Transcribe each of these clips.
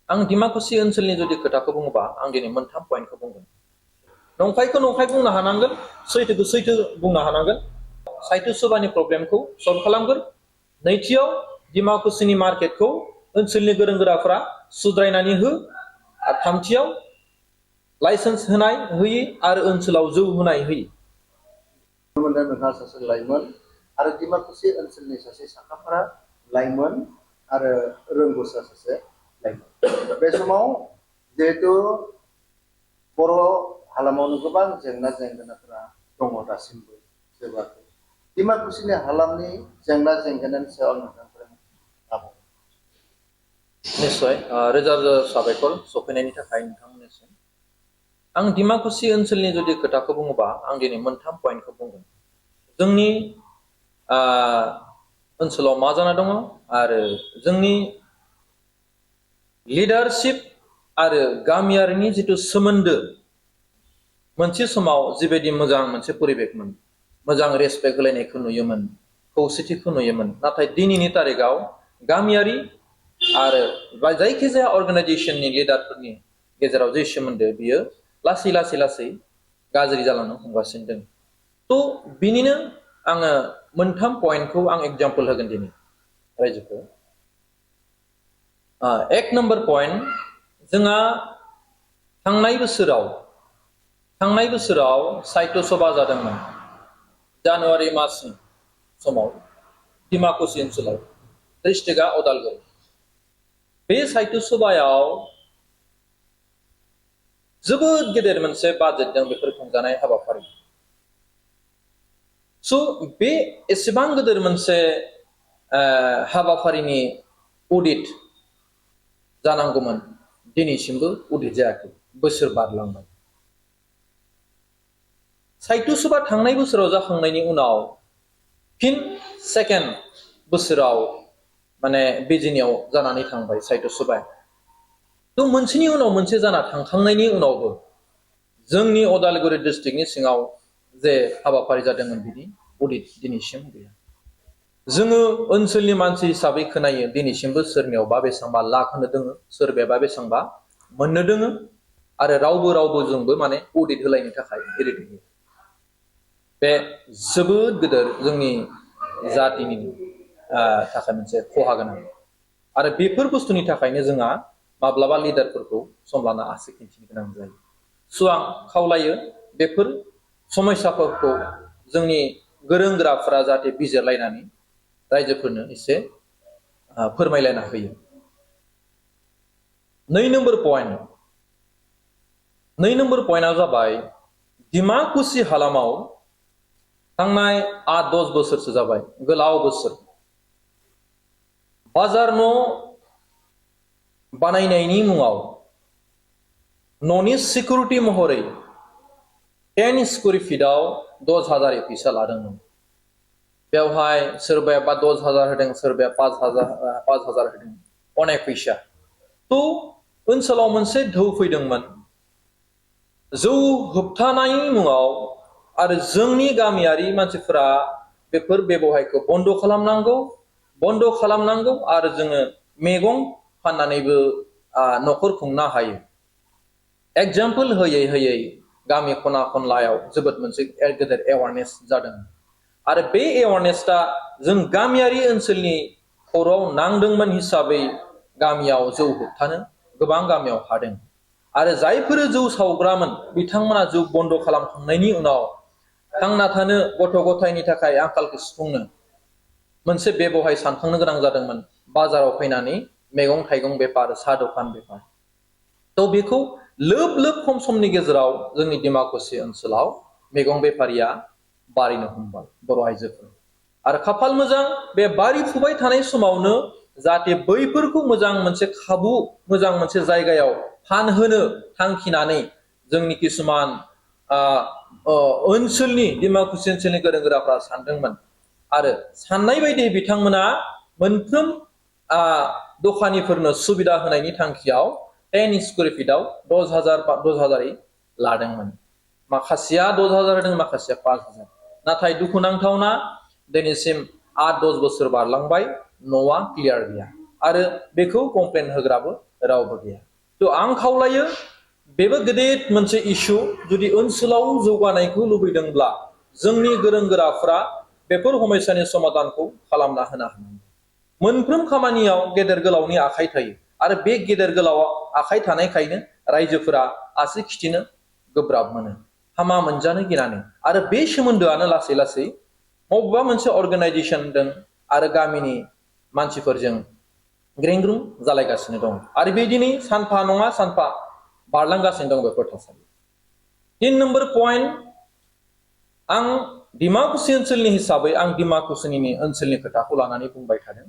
आं दिमाकुसि ओनसोलनि जुदि खोथाखौ बुङोबा आं दिनै मोनथाम पइन्टखौ बुंगोन। नंखायखौ नंखाय बुंनो हानांगोन, सैथोखौ सैथो बुंनो हानांगोन। साहित्य सभानि प्रब्लेमखौ सल्भ खालामगोन। नैथियाव दिमाकुसिनि मार्केटखौ ओनसोलनि गोरों गोराफोरा सुद्रायनानै हो। आरो थामथियाव लाइसेन्स होनाय होयि आरो ओनसोलाव जौ होनाय होयि। नोंथाङा सासे लाइमोन आरो दिमाकुसि ओनसोलनि सासे साखाफारा लाइमोन आरो रोंगौसा सासे लाइमोन। बे समाव जिहेतु बर' हालामावनो गोबां जेंना जेंगोनाफोरा दङ दासिमबो जोबाखै। दिमाकुसिनि हालामनि जेंना जेंगोनानि सायाव आं नोंथांनिफ्राय आबुं निश्चय रोजा रोजा साबायखर सफैनायनि थाखाय नोंथांमोननिसिम। आं दिमाकुसि ओनसोलनि जुदि खोथाखौ बुङोबा आं दिनै मोनथाम पइन्टखौ बुंगोन। जोंनि ओनसोलाव मा जाना दङ आरो जोंनि लिडारशिप आरो गामियारिनि जिथु सोमोन्दो, मोनसे समाव जिबायदि मोजां मोनसे परिबेकमोन, मोजां रेसपेक्ट होलायनायखौ नुयोमोन, खौसेथिखौ नुयोमोन, नाथाय दिनैनि तारिखाव गामियारि आरो जायखिजाया अर्गानाइजेसननि लिडारफोरनि गेजेराव जे सोमोन्दो बियो लासै लासै लासै गाज्रि जालांनो हमगासिनो दं। थ' बिनिनो आङो मोनथाम पइन्टखौ आं एग्जाम्पल होगोन दिनै रायजोखौ। एक नम्बर पइन्ट, जोंहा थांनाय बोसोराव साहित्य सभा जादोंमोन जानुवारि मासनि समाव दिमाकुसि ओनसोलाव, डिस्ट्रिक्टआ उदालगुरि। बे साहित्य सभायाव जोबोद गेदेर मोनसे बाजेटजों बेफोर खुंजानाय हाबाफारि। स' बे एसेबां गेदेर मोनसे हाबाफारिनि अडिट जानांगौमोन, दिनैसिमबो अडिट जायाखै, बोसोर बारलांबाय। साहित्य सभा थांनाय बोसोराव जाखांनायनि उनाव फिन सेकेन्ड बोसोराव माने बिजिनियाव जानानै थांबाय साहित्य सभाया। थ' मोनसेनि उनाव मोनसे जाना थांखांनायनि उनावबो जोंनि उदालगुरि डिस्ट्रिक्टनि सिङाव जे हाबाफारि जादोंमोन बिनि अडिट दिनैसिम गैया। जोङो ओनसोलनि मानसि हिसाबै खोनायो दिनैसिमबो सोरनियावबा बेसेबांबा लाख होनो दोङो, सोरबायाबा बेसेबांबा मोननो दोङो, आरो रावबो जोंबो माने अडिट होलायनो थाखाय रेडि। बे जोबोद गिदिर जोंनि जातिनि थाखाय मोनसे खहा गोनां। आरो बेफोर बुस्थुनि थाखायनो जोंहा माब्लाबा लिडारफोरखौ सम लाना आसि खिन्थिनो गोनां जायो। स' आं खावलायो बेफोर समस्याफोरखौ जोंनि गोरों गोराफोरा जाहाथे बिजिरलायनानै रायजोफोरनो एसे फोरमायलायना होयो। नै नम्बर पइन्टआ जाबाय दिमाकुसि हालामाव थांनाय 8-10 बोसोरसो जाबाय, गोलाव बोसोर, बाजार न' बानायनायनि मुङाव न'नि सिकिउरिटि महरै 10 स्कुवेर फिटआव 10,000 फैसा लादोंमोन। बेवहाय सोरबाया 10,000 होदों, सोरबाया 5,000 होदों, अनेक फैसा। थ' ओनसोलाव मोनसे ढौ फैदोंमोन, जौ होबथानायनि मुङाव आरो जोंनि गामियारि मानसिफोरा बेफोर बेबहायखौ बन्द' खालामनांगौ आरो जोङो मैगं फाननानैबो न'खर खुंनो हायो। एग्जाम्पल होयै गामि खना खनलायाव जोबोद मोनसे गेदेर एवारनेस जादों। आरो बे एवारनेसआ जों गामियारि ओनसोलनि खर'आव नांदोंमोन हिसाबै गामियाव जौ होबथानो गोबां गामियाव हादों। आरो जायफोर जौ सावग्रामोन बिथांमोना जौ बन्द' खालामखांनायनि उनाव थांना थानो, गथ' गथायनि थाखाय आंखालखौ सुफुंनो मोनसे बेबहाय सानखांनो गोनां जादोंमोन, बाजाराव फैनानै मैगं थाइगं बेफार, साहा दखान बेफार। थ' बेखौ लोब खम समनि गेजेराव जोंनि दिमाकुसि ओनसोलाव मैगं बेफारिया बारिनो हमबाय, बर' आइजोफोर। आरो खाफाल मोजां, बे बारि फुबाय थानाय समावनो जाहाथे बैफोरखौ मोजां मोनसे खाबु, मोजां मोनसे जायगायाव फानहोनो थांखिनानै जोंनि किसुमान ओनसोलनि दिमाकुसि ओनसोलनि गोरों गोराफ्रा सानदोंमोन। आरो साननाय बायदि बिथांमोना मोनफ्रोम दखानिफोरनो सुबिदा होनायनि थांखियाव 10 स्कुवेर फिटआव 10,000 लादोंमोन। माखासेया 10,000 होदों, माखासेया 5,000। नाथाय दुखुनांथावना दिनैसिम 8-10 बोसोर बारलांबाय, न'आ क्लियार गैया आरो बेखौ कमप्लेन होग्राबो रावबो गैया थ' आं खावलायो बेबो गेदेर मोनसे इस्यु जुदि ओनसोलाव जौगानायखौ लुबैदोंब्ला जोंनि गोरों गोराफ्रा बेफोर समस्यानि समाधानखौ खालामना होनो हानांगौ मोनफ्रोम खामानियाव गेदेर गोलावनि आखाइ थायो आरो बे गेदेर गोलावा आखाइ थानायखायनो रायजोफोरा आसि खिथिनो गोब्राब मोनो हामा मोनजानो गिनानै आरो बे सोमोन्दोआनो लासै लासै बबेबा मोनसे अर्गानाइजेसनजों आरो गामिनि मानसिफोरजों ग्रेंग्रुं जालायगासिनो दं आरो बेदिनै सानफा नङा सानफा बारलांगासिनो दं बेफोर थासारि 3 नम्बर पइन्ट आं डिमाकुसि ओनसोलनि हिसाबै आं डिमाकुसिनि ओनसोलनि खोथाखौ लानानै बुंबाय थादों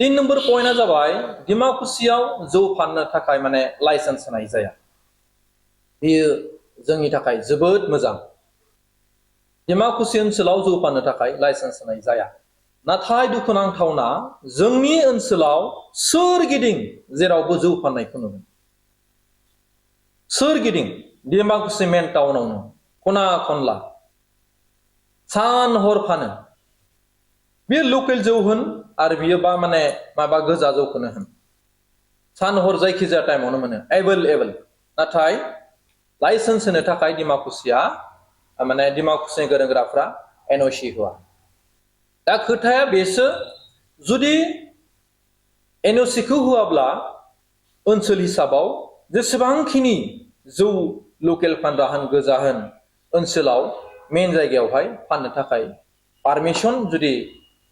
3 नम्बर पइन्टआ जाबाय डिमाकुसियाव जौ फाननो थाखाय माने लाइसेन्स होनाय जाया बेयो जोंनि थाखाय जोबोद मोजां डिमाकुसि ओनसोलाव जौ फाननो थाखाय लाइसेन्स होनाय जाया नाथाय दुखुनांथावना जोंनि ओनसोलाव सोरगिदिं जेरावबो जौ फाननायखौ नुदों सोरगिदिं डिमाकुसि मेन टाउनावनो खना खनला सान हर फानो बे लकेल जौ होन आरो बियो बा माने माबा गोजा जौखौनो होन सान हर जायखिजाया टाइमावनो मोनो एभेलेबल नाथाय लाइसेन्स होनो थाखाय डिमाकुसिया माने डिमाकुसिनि गोरों गोराफ्रा एनअसि होआ दा खोथाया बेसो जुदि एनअसिखौ होआब्ला ओनसोल हिसाबाव जेसेबांखिनि जौ लकेल फानग्रा होन गोजा होन ओनसोलाव मेन जायगायावहाय फाननो थाखाय पारमिसन जुदि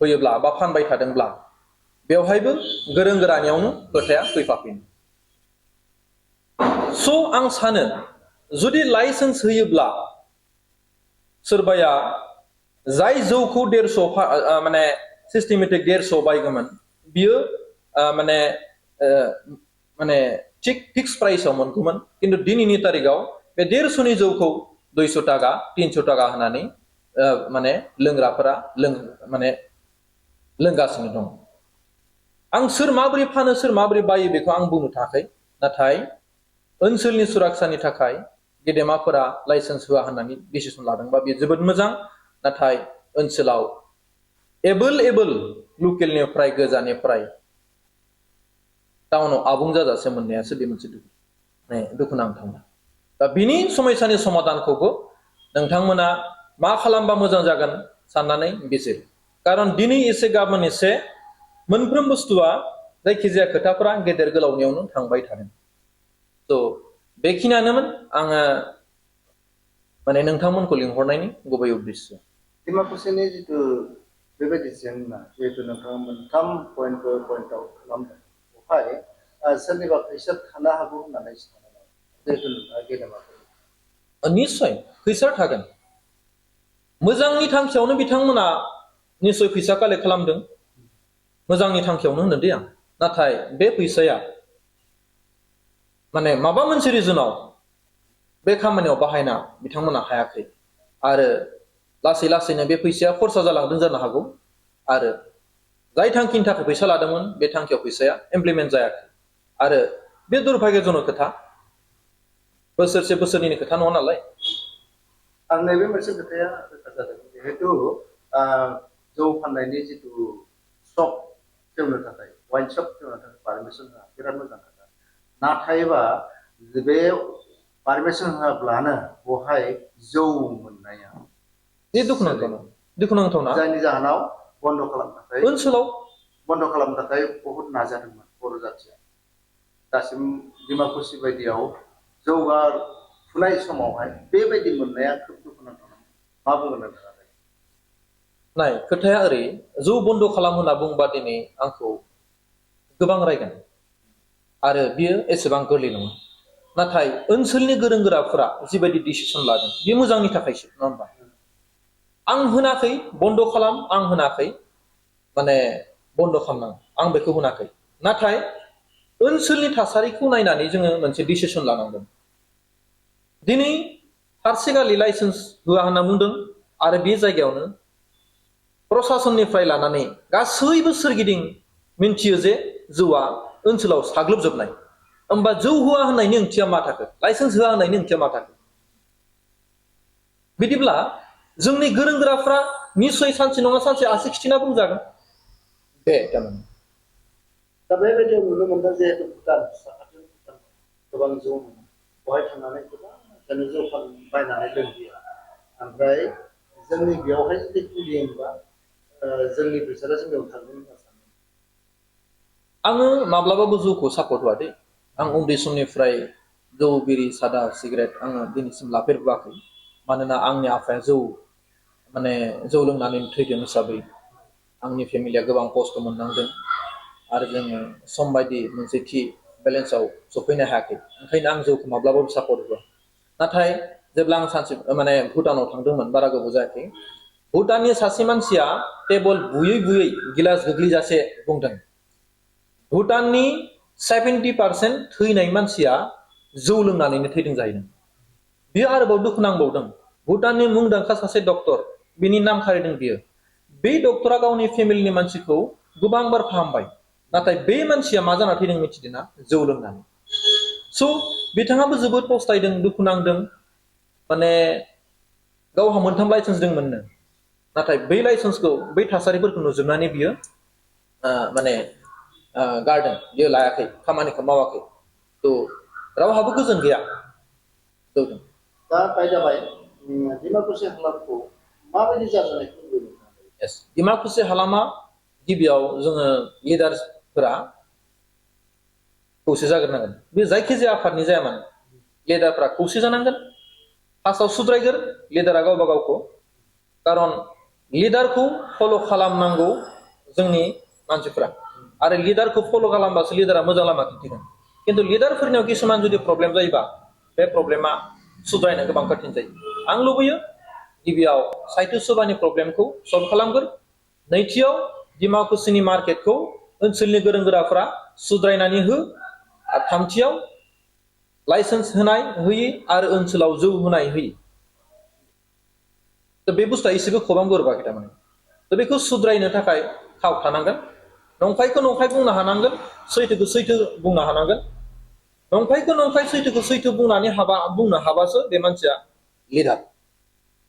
होयोब्ला बा फानबाय थादोंब्ला बेवहायबो गोरों गोरानियावनो खोथाया फैफाफिनो स' आं सानो जुदि लाइसेन्स होयोब्ला सोरबाया जाय जौखौ 150 माने सिस्टेमेटिक 150 बायगौमोन बियो माने थिक फिक्स प्राइसआव मोनगौमोन किन्तु दिनैनि तारिखाव बे 150 जौखौ 200 टाका 300 टाका होनानै माने लोंग्राफोरा माने लोंगासिनो दं आं सोर माबोरै फानो सोर माबोरै बायो बेखौ आं बुंनो थाखाय नाथाय ओनसोलनि सुरक्षानि थाखाय गेदेमाफोरा लाइसेन्स होआ होननानै डिसिसन लादोंबा बेयो जोबोद मोजां नाथाय ओनसोलाव एभेलेबल लकेलनिफ्राय गोजाननिफ्राय टाउनाव आबुं जाजासे मोननायासो बे मोनसे दुखुनांथावना दा बिनि समस्यानि समाधानखौबो नोंथांमोना मा खालामबा मोजां जागोन साननानै बिजिर कारन दिनै एसे गाबोन एसे मोनफ्रोम बुस्थुआ जायखिजाया खोथाफोरा गेदेर गोलावनियावनो थांबाय थादों थ' बेखिनियानोमोन आङो माने नोंथांमोनखौ लिंहरनायनि गुबै उद्देश्य डिमाकुसिनि जिथु बेबायदि जेंना जिहेतु नोंथाङा मोनथाम पइन्टआव खालामदों बेवहाय सोरनिबा खैसार थानो हागौ होननानै सानो जिहेतु नोंथाङा गेदेमाफोर निश्चय खैसार थागोन मोजांनि थांखियावनो बिथांमोना निश्चय फैसा कालेक्ट खालामदों मोजांनि थांखियावनो होनदों दे आं नाथाय बे फैसाया माने माबा मोनसे रिजनाव बे खामानियाव बाहायना बिथांमोना हायाखै आरो लासै लासैनो बे फैसाया खरसा जालांदों जानो हागौ आरो जाय थांखिनि थाखाय फैसा लादोंमोन बे थांखियाव फैसाया इमप्लिमेन्ट जायाखै आरो बे दुर्भाग्यजनक खोथा बोसोरसे बोसोरनैनि खोथा नङा नालाय आं नैबे मोनसे खोथाया रोखा जादों जिहेतु जौ फाननायनि जिथु शप खेवनो थाखाय वाइन शप खेवनो थाखाय पारमिसन होआ बिराद मोजां खोथा नाथायबा बे पारमिसन होआब्लानो बेवहाय जौ मोननाया बे दुखुनांथावना जायनि जाहोनाव बन्द खालामनो थाखाय ओनसोलाव बन्द खालामनो थाखाय बहुत नाजादोंमोन बर' जाथिया दासिम डिमाकुसि बायदियाव जौगाफुनाय समावहाय बेबायदि मोननाया खोब दुखुनांथाव मा बुंगोन नोंथाङा नाय खोथाया ओरै जौ बन्द खालाम होनना बुंबा दिनै आंखौ गोबां रायगोन आरो बियो एसेबां गोरलै नङा नाथाय ओनसोलनि गोरों गोराफोरा जिबायदि डिसिसन लादों बे मोजांनि थाखायसो नङा होनबा आं होनाखै बन्द खालाम आं होनाखै माने बन्द खालामनांगौ आं बेखौ होनाखै नाथाय ओनसोलनि थासारिखौ नायनानै जोङो मोनसे डिसिसन लानांगोन दिनै फारसेखालि लाइसेन्स होआ होनना बुंदों आरो बे जायगायावनो प्रशासननिफ्राय लानानै गासैबो सोरगिदिं मिन्थियो जे जौआ ओनसोलाव साग्लोबजोबनाय होमबा जौ होआ होननायनि ओंथिया मा थाखो लाइसेन्स होआ होननायनि ओंथिया मा थाखो बिदिब्ला जोंनि गोरों गोराफ्रा निश्चय सानसे नङा सानसे आसि खिथिना बुंजागोन बे दा बेबायदियाव नुनो मोनदों जिहेतु भुटान साखाथियाव भुटान गोबां जौ मोनो बेवहाय थांनानै गोबां मानसियानो जौ बायनानै लोंहैयो ओमफ्राय जोंनि बेयावहाय जुदि खुलियोबा जोंनि फैसाया जोंनियाव थांगोन होनना सानो आङो माब्लाबाबो जौखौ सापर्ट होआ दे आं उन्दै समनिफ्राय जौ बिरि सादा सिगारेट आङो दिनैसिम लाफेरबोआखै मानोना आंनि आफाया माने जौ लोंनानै थैदों हिसाबै आंनि फेमिलिया गोबां खस्थ' मोननांदों आरो जोङो सम बायदि मोनसे थि बेलेन्सआव सफैनो हायाखै ओंखायनो आं जौखौ माब्लाबाबो सापर्ट होआ नाथाय जेब्ला आं सानसे माने भुटानाव थांदोंमोन बारा गोबाव जायाखै भुटाननि सासे मानसिया टेबोल बुयै बुयै गिलास गोग्लैजासे बुंदों भुटाननि 70% थैनाय मानसिया जौ लोंनानैनो थैदों जाहैदों बियो आरोबाव दुखु नांबावदों भुटाननि मुंदांखा सासे डक्टर बिनि नाम खारिदों बियो बे डक्टरा गावनि फेमिलिनि मानसिखौ गोबां बार फाहामबाय नाथाय बे मानसिया मा जाना थैदों मिथिदोंना जौ लोंनानै स' बिथाङाबो जोबोद पस्थायदों दुखु नांदों माने गावहा 3 लाइसेन्स दंमोननो नाथाय बै लाइसेन्सखौ बै थासारिफोरखौ नुजोबनानै बियो माने गारदों बियो लायाखै खामानिखौ मावाखै थ' रावहाबो गोजोन गैया जौजों दा बाय जाबाय डिमाकुसि हालामखौ माबायदि जाजानायखौ लुबैदों yes डिमाकुसि हालामा गिबियाव जोङो लिडार्सफोरा खौसे जाग्रोनांगोन बे जायखिजाया आफादनि जाया मानो लिडारफ्रा खौसे जानांगोन फार्स्टआव सुद्रायगोर लिडारा गावबा गावखौ खारन लिडारखौ फल' खालामनांगौ जोंनि मानसिफ्रा आरो लिडारखौ फल' खालामबासो लिडारा मोजां लामा खिन्थिगोन खिन्थु लिडारफोरनियाव किसुमान जुदि प्रब्लेम जायोबा बे प्रब्लेमा सुद्रायनो गोबां कठिन जायो आं लुबैयो गिबियाव साहित्य सभानि प्रब्लेमखौ सल्भ खालामगोन नैथियाव डिमाकुसिनि मार्केटखौ ओनसोलनि गोरों गोराफ्रा सुद्रायनानै हो आरो थामथियाव लाइसेन्स होयि आरो ओनसोलाव जौ होनाय होयि दा बे बुस्थुआ एसेबो खबाम गोरोबाखै थारमाने दा बेखौ सुद्रायनो थाखाय थाव थानांगोन नंखायखौ नंखाय बुंनो हानांगोन सैथोखौ सैथो बुंनो हानांगोन नंखायखौ नंखाय सैथोखौ सैथो बुंनो हाबासो बे मानसिया लिडार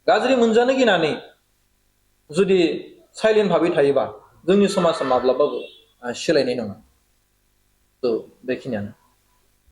गाज्रि मोनजानो गिनानै जुदि साइलेन्ट भाबै थायोबा जोंनि समाजा माब्लाबाबो सोलायनाय नङा थ' बेखिनियानो